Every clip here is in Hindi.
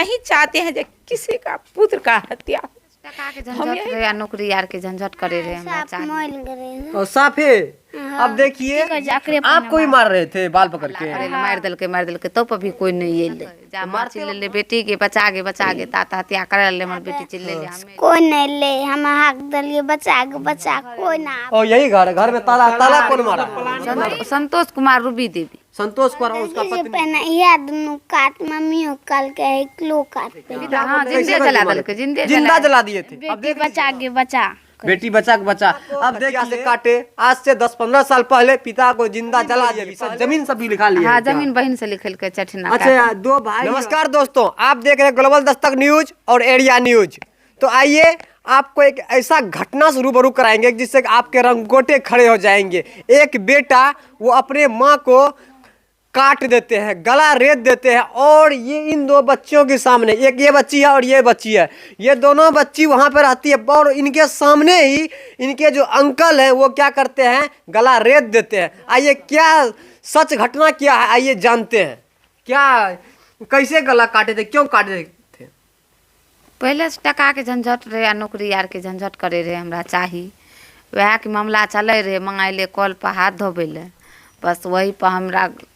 नहीं चाहते हैं कि किसी का पुत्र का हत्या हो। टका के झंझट रहे, नौकरी यार के झंझट करे रहे हमरा चाहिए। और साफे अब देखिए आपको ही मार रहे थे बाल पकड़ के। मार दिल के तो भी कोई नहीं एले। जा मार चिल्ले ले बेटी के बचा के तात हत्या करे ले हमर बेटी चिल्ले ले हमें कोई नहीं ले, हम हक दलिए बचा कोई ना। और यही घर में ताला कौन मारा? संतोष कुमार रूबी देवी। संतोष कुमार और उसका पत्नी। यह दोनों काट मम्मियों कल के एक लो काट पे। हां जिंदे जला दिल के जिंदा जला दिए थे। बेटी बचा बेटी बचा के बचा। अब देखिए काटे आज से 10-15 साल पहले पिता को जिंदा जला दिया, जमीन सब भी लिखा लिया। हाँ जमीन बहन से लिखल के चठना। अच्छा दो भाई। नमस्कार दोस्तों, आप देख रहे हैं ग्लोबल दस्तक न्यूज और एरिया न्यूज। तो आइए आपको एक ऐसा घटना से रूबरू कराएंगे जिससे आपके रंगोटे खड़े हो जाएंगे। एक बेटा वो अपने माँ को काट देते हैं, गला रेत देते हैं और ये इन दो बच्चियों के सामने, एक ये बच्ची है और ये बच्ची है, ये दोनों बच्ची वहाँ पर रहती है और इनके सामने ही इनके जो अंकल हैं वो क्या करते हैं, गला रेत देते हैं। आइए क्या सच घटना क्या है आइए जानते हैं। क्या कैसे गला काटे थे, क्यों काटे थे? पहले से टका के झंझट रहे, नौकरी यार के झंझट करे रहे हमरा चाही, वह के मामला चले रहे। मंगाइले कॉल पर हाथ धोबे ले, बस वही पर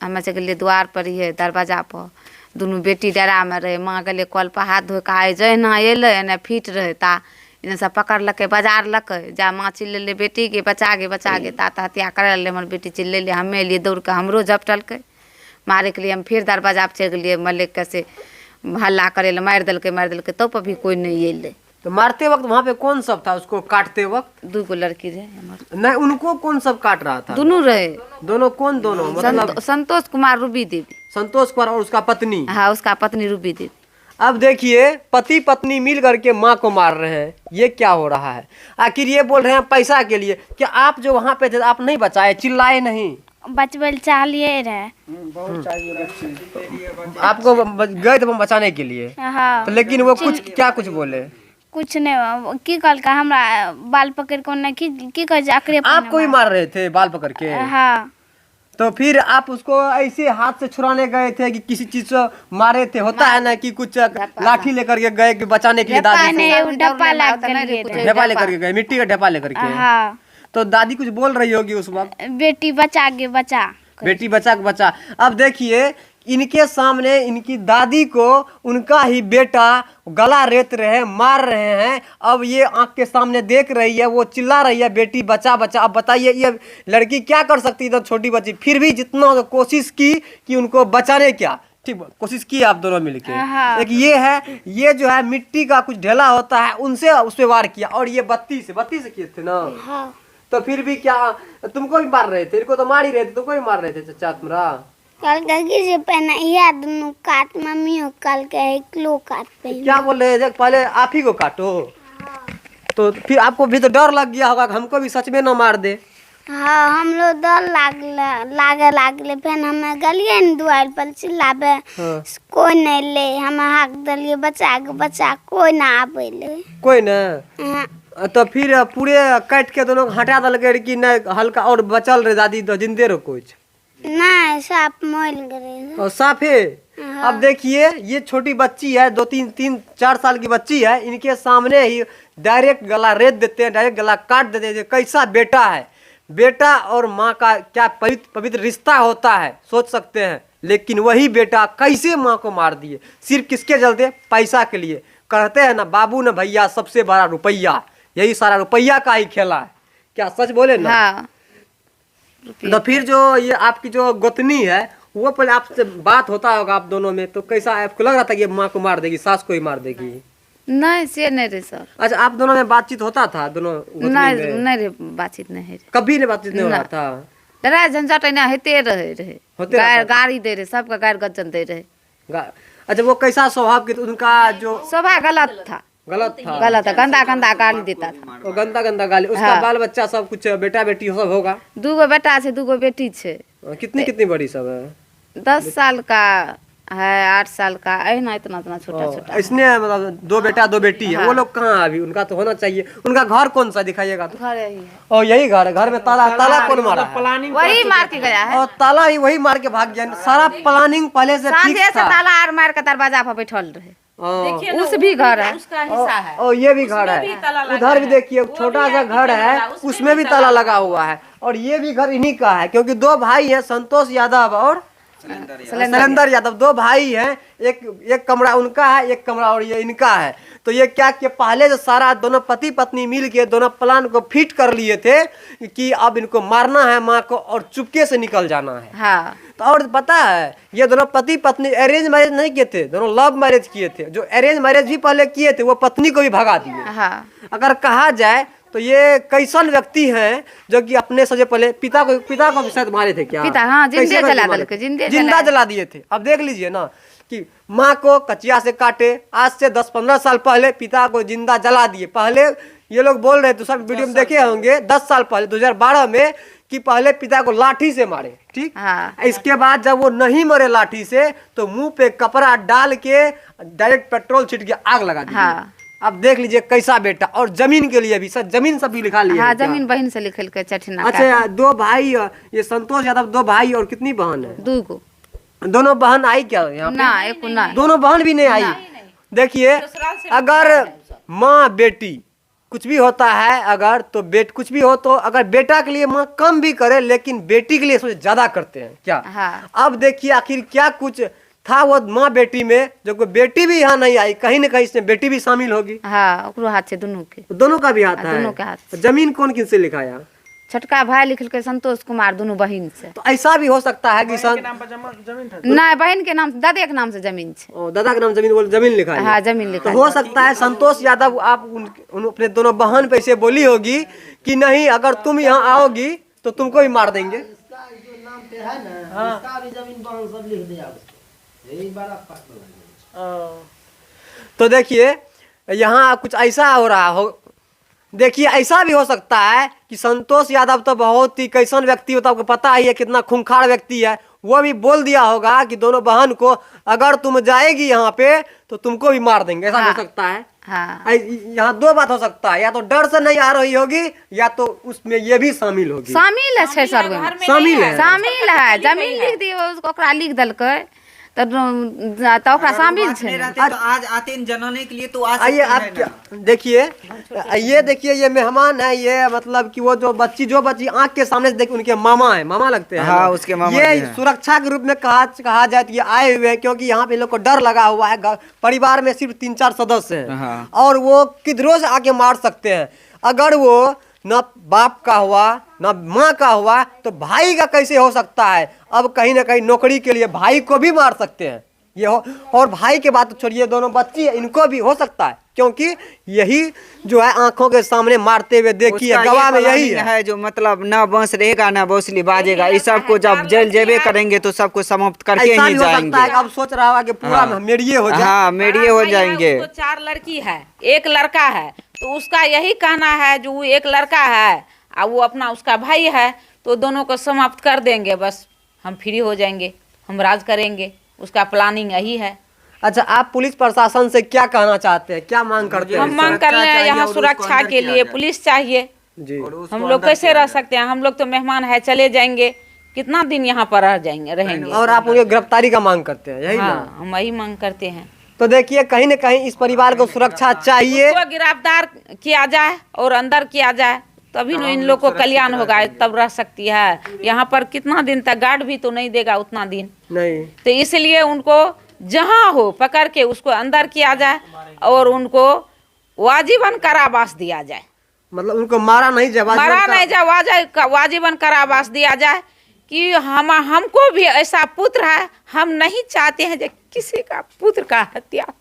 हमें से गए द्वार पर ही है दरवाजा पर। दोनों बेटी डरा में रहे, माँ गए कल पर हाथ धो के आए जहना एल एने फिट रहे ता इन्हें सब पकड़ लके बाजार लक जा। माँ चिल्ले ले बेटी के बचा के तात हत्या करे ले हमारे बेटी चिल्ले ले। हमें लिए दौड़ के हमरो झपटल के मारे के लिए हम फिर दरवाजा पर चल गए। मलिक कैसे हल्ला करे ले मार दिल के तो पर भी कोई नहीं एले। तो मारते वक्त वहाँ पे कौन सब था उसको काटते वक्त? 2 लड़की रहे नहीं, उनको कौन सब काट रहा था? दोनों रहे। दोनों कौन? दोनों मतलब संतोष कुमार रूबी देवी। संतोष कुमार और उसका पत्नी? हाँ उसका पत्नी रूबी देवी। अब देखिए पति पत्नी मिल करके माँ को मार रहे हैं, ये क्या हो रहा है? आखिर ये बोल रहे हैं पैसा के लिए। क्या आप जो वहाँ पे थे आप नहीं बचाए, चिल्लाए नहीं? बचबल चाहिए रहे, आपको गए थे बचाने के लिए। हाँ। तो लेकिन वो कुछ बोले? कुछ नहीं की कल का हमरा बाल पकड़ को की कह आकरे आपको ही मार रहे थे बाल पकड़ के? हाँ। तो फिर आप उसको ऐसे हाथ से छुड़ाने गए थे कि किसी चीज से मारे थे? होता है ना कि कुछ लाठी लेकर के गए कि बचाने के लिए दादी से ढप्पा लेकर के गए, मिट्टी का ढप्पा लेकर के। हाँ। तो दादी कुछ बोल रही होगी उस वक्त? बेटी बचा बेटी बचा के बचा। अब देखिए इनके सामने इनकी दादी को उनका ही बेटा गला रेत रहे, मार रहे हैं। अब ये आंख के सामने देख रही है, वो चिल्ला रही है बेटी बचा। अब बताइए ये लड़की क्या कर सकती है? तो छोटी बच्ची फिर भी जितना कोशिश की कि उनको बचाने, क्या ठीक कोशिश की आप दोनों मिलके। एक ये है, ये जो है मिट्टी का कुछ ढेला होता है उनसे उस पे वार किया और ये बत्ती से किए थे ना। हाँ। तो फिर भी क्या तुमको भी मार रहे थे? इनको तो मार ही रहे थे, तुमको भी मार रहे थे चाचा तुम्हारा। कल से पहना यह दोनों काट मम्मियों कल के एक लो काट पे। क्या बोल रहे थे? पहले आप ही को काटो। तो फिर आपको भी तो डर लग गया होगा कि हमको भी सच में न मार दे। हाँ हम लोग डर लागले फिर हमें गलिए न दुआर पर चिल्लाबे। हाँ। कोई नहीं ले, हम हक दलिए बचा कोई ना आवे ले। कोई ना। हाँ। तो फिर पूरे काट के दोनों हटा दल गए कि नहीं हल्का और बचल रहे दादी तो जिंदे रहो कुछ? नहीं साफ मोल गए और साफे। अब देखिए ये छोटी बच्ची है, 2-3-4 साल की बच्ची है, इनके सामने ही डायरेक्ट गला रेत देते हैं, डायरेक्ट गला काट देते हैं। कैसा बेटा है? बेटा और माँ का क्या पवित्र रिश्ता होता है, सोच सकते हैं। लेकिन वही बेटा कैसे माँ को मार दिए, सिर्फ किसके चलते? पैसा के लिए। कहते हैं ना बाबू न भैया सबसे बड़ा रुपया, यही सारा रुपया का ही खेला है। क्या सच बोले ना? हाँ। तो फिर जो ये आपकी जो गोतनी है वो पहले आपसे बात होता होगा आप दोनों में, तो कैसा आपको लग रहा था कि माँ को मार देगी, सास को ही मार देगी? नहीं से नहीं रे सर। अच्छा आप दोनों में बातचीत होता था? दोनों नहीं रे बातचीत नहीं है। कभी नहीं बातचीत नहीं हो रहा था? लड़ाई झंझट ना होते रहे, गाड़ी दे रहे, सबका गाड़ी गज्जन दे रहे। अच्छा वो कैसा स्वभाव की? उनका जो स्वभाव गलत था, गंदा गाली देता था। वो गंदा गाली। उसका बाल बच्चा सब कुछ बेटा बेटी सब होगा? 2 बेटा है 2 बेटी है। कितनी बड़ी सब है? 10 साल का है, 8 साल का है ना, इतना छोटा। इसने मतलब 2 बेटा 2 बेटी है। वो लोग कहाँ अभी? उनका तो होना चाहिए। उनका घर कौन सा दिखाइएगा? घर यही है। और यही घर में ताला कौन मारा है? वही मार के गया है। और ताला ही वही मार के भाग गया। सारा प्लानिंग पहले से फिक्स था। ताला आर मार के दरवाजा पर बैठल रहे। देखिए ना, उस भी घर है। उसका हिस्सा है। और ये भी घर उसमें भी ताला है, लगा उधर भी है। देखिए वो छोटा भी सा है घर किचन है, वाला, उसमें भी ताला लगा हुआ है। और ये भी घर इन्हीं का है, क्योंकि दो भाई हैं, संतोष यादव और शैलेंद्र यादव, दो भाई हैं। एक कमरा उनका है, एक कमरा और ये इनका है। तो ये क्या कि पहले से सारा दोनों पति पत्नी मिल के दोनों प्लान को फिट कर लिए थे कि अब इनको मारना है माँ को और चुपके से निकल जाना है। हाँ तो और पता है, ये दोनों पति पत्नी अरेंज मैरिज नहीं किए थे, दोनों लव मैरिज किए थे। जो अरेंज मैरिज भी पहले किए थे वो पत्नी को भी भगा दिए। हाँ अगर कहा जाए तो ये कैसन व्यक्ति हैं जो कि अपने से पहले पिता को भी शायद मारे थे क्या? पिता, हाँ, जिंदे कैसे करके जला मारे देलके, थे? जिंदे जिंदा जला दिए थे। अब देख लीजिए ना कि माँ को कचिया से काटे, आज से 10-15 साल पहले पिता को जिंदा जला दिए। पहले ये लोग बोल रहे थे, सब वीडियो में देखे होंगे, 10 साल पहले 2012 में कि पहले पिता को लाठी से मारे, ठीक। हाँ। इसके बाद जब वो नहीं मरे लाठी से तो मुंह पे कपड़ा डाल के डायरेक्ट पेट्रोल छीट के आग लगा दी। हाँ। अब देख लीजिए कैसा बेटा। और जमीन के लिए भी सर, जमीन सब भी लिखा लिया हाँ, है क्या? जमीन बहन से लिखल के चठिना अच्छा, दो भाई, ये संतोष यादव दो भाई और कितनी बहन है? 2 गो दोनों बहन आई क्या यहाँ पे? ना, एक ना। दोनों बहन भी नहीं आई। देखिए, ससुराल से अगर माँ बेटी कुछ भी होता है, अगर तो कुछ भी हो तो अगर बेटा के लिए माँ कम भी करे, लेकिन बेटी के लिए सोच ज्यादा करते हैं क्या? हाँ। अब देखिए आखिर क्या कुछ था वो माँ बेटी में, जो कोई बेटी भी यहाँ नहीं आई, कहीं न कहीं इसमें बेटी भी शामिल होगी। हाँ, ओकरो हाथ से दोनों के। दोनों का भी हाथ है। दोनों के हाथ से। जमीन कौन किन से लिखाया? छोटका भाई लिखल के संतोष कुमार, दोनों बहन से। तो ऐसा भी हो सकता है कि नहीं, बहन के नाम, दादे के नाम से जमीन है। दादा के नाम जमीन लिखा है। हाँ, जमीन तो लिखा हो सकता है संतोष यादव आप अपने दोनों बहन पे से बोली होगी कि नहीं, अगर तुम यहाँ आओगी तो तुमको भी मार देंगे। तो देखिए यहाँ कुछ ऐसा हो रहा हो। देखिए ऐसा भी हो सकता है कि संतोष यादव तो बहुत ही कैसन व्यक्ति होता है, आपको पता ही है कितना खूंखार व्यक्ति है। वो भी बोल दिया होगा कि दोनों बहन को अगर तुम जाएगी यहाँ पे तो तुमको भी मार देंगे। ऐसा हाँ। हो सकता है। हाँ। यहाँ दो बात हो सकता है, या तो डर से नहीं आ रही होगी या तो उसमें ये भी शामिल होगी। शामिल है 6 सर्वे में। शामिल है। शामिल है, जमीन लिख दिए उसको, ओकरा लिख देलकै तो ओकरा शामिल नहीं है। रहते तो आज आते हैं जनाने के लिए तो आ आइए सकते आप हैं क्या ना। देखिए, ये देखिए ये मेहमान है, ये मतलब कि वो जो बच्ची आंख के सामने से देखिए उनके मामा है, मामा लगते हैं। हाँ, उसके मामा ये जी हैं। सुरक्षा के रूप में कहा जाए तो ये आए हुए हैं, क्योंकि यहाँ पे लोग को डर लगा हुआ है। परिवार में सिर्फ 3-4 सदस्य हैं। हाँ। और वो किधरों से आके मार सकते हैं। अगर वो न बाप का हुआ न माँ का हुआ तो भाई का कैसे हो सकता है? अब कहीं ना कहीं नौकरी के लिए भाई को भी मार सकते हैं ये हो। और भाई के बात तो छोड़िए, दोनों बच्ची है, इनको भी हो सकता है, क्योंकि यही जो है आंखों के सामने मारते हुए देखिए, उसका गवाह में ये यही प्लानिंग है। जो मतलब ना बांस रहेगा ना बांसुरी बाजेगा। इस सबको जब जेल जेबे करेंगे तो सबको समाप्त करके ऐसा ही भी हो सकता है जाएंगे। कि अब सोच रहा होगा कि पूरा हाँ। मेरिए हो जाए। हाँ, मेडिए हो भाई है, जाएंगे। उसको 4 लड़की है, 1 लड़का है। तो उसका यही कहना है जो वो 1 लड़का है और वो अपना उसका भाई है, तो दोनों को समाप्त कर देंगे, बस हम फ्री हो जाएंगे, हम राज करेंगे। उसका प्लानिंग यही है। अच्छा, आप पुलिस प्रशासन से क्या कहना चाहते हैं, क्या मांग करते हम हैं? मांग कर रहे हैं चाहिए यहाँ और उसको सुरक्षा अंदर के किया लिए जाए। पुलिस चाहिए। जी, हम लोग कैसे रह सकते हैं? हम लोग तो मेहमान है, चले जाएंगे, कितना दिन यहाँ पर रह जाएंगे, रहेंगे। और आप उनकी गिरफ्तारी का मांग करते हैं, यही ना? हाँ, हम वही मांग करते हैं। तो देखिए कहीं ना कहीं इस परिवार को सुरक्षा चाहिए। उसको गिरफ्तार किया जाए और अंदर किया जाए, तभी न इन लोग को कल्याण होगा, तब रह सकती है। यहाँ पर कितना दिन तक गार्ड भी तो नहीं देगा उतना दिन। नहीं, तो इसलिए उनको जहाँ हो पकड़ के उसको अंदर किया जाए और उनको वाजिबन कारावास दिया जाए। मतलब उनको मारा नहीं जाए, मरा नहीं जाए, वाजिबन कारावास दिया जाए कि हमको भी ऐसा पुत्र है। हम नहीं चाहते हैं जो किसी का पुत्र का हत्या हो।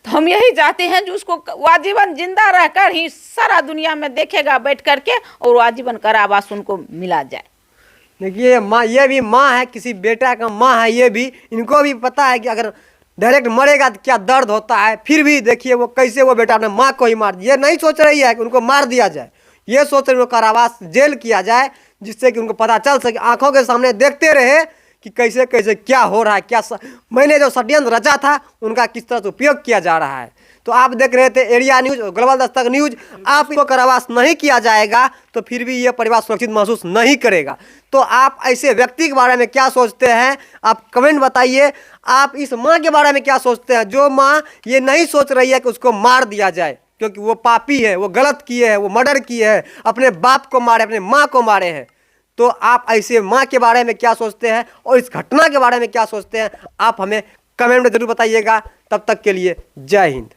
तो हम यही चाहते हैं जो उसको वाजिबन जिंदा रहकर ही सारा दुनिया में देखेगा बैठ करके, और वाजिबन कारावास उनको मिला जाए। देखिए माँ, ये भी माँ है, किसी बेटा का माँ है। ये भी इनको भी पता है कि अगर डायरेक्ट मरेगा तो क्या दर्द होता है। फिर भी देखिए वो कैसे वो बेटा अपने माँ को ही मार दिया। ये नहीं सोच रही है कि उनको मार दिया जाए, ये सोच रही है कारावास जेल किया जाए, जिससे कि उनको पता चल सके, आंखों के सामने देखते रहे कि कैसे कैसे क्या हो रहा है, मैंने जो षड्यंत्र रचा था उनका किस तरह से उपयोग किया जा रहा है। तो आप देख रहे थे एरिया न्यूज और ग्लोबल दस्तक न्यूज। आपको कारावास नहीं किया जाएगा तो फिर भी ये परिवार सुरक्षित महसूस नहीं करेगा। तो आप ऐसे व्यक्ति के बारे में क्या सोचते हैं, आप कमेंट बताइए। आप इस माँ के बारे में क्या सोचते हैं, जो माँ ये नहीं सोच रही है कि उसको मार दिया जाए, क्योंकि वो पापी है, वो गलत किए है, वो मर्डर किए है, अपने बाप को मारे, अपने माँ को मारे हैं। तो आप ऐसे माँ के बारे में क्या सोचते हैं और इस घटना के बारे में क्या सोचते हैं, आप हमें कमेंट में जरूर बताइएगा। तब तक के लिए जय हिंद।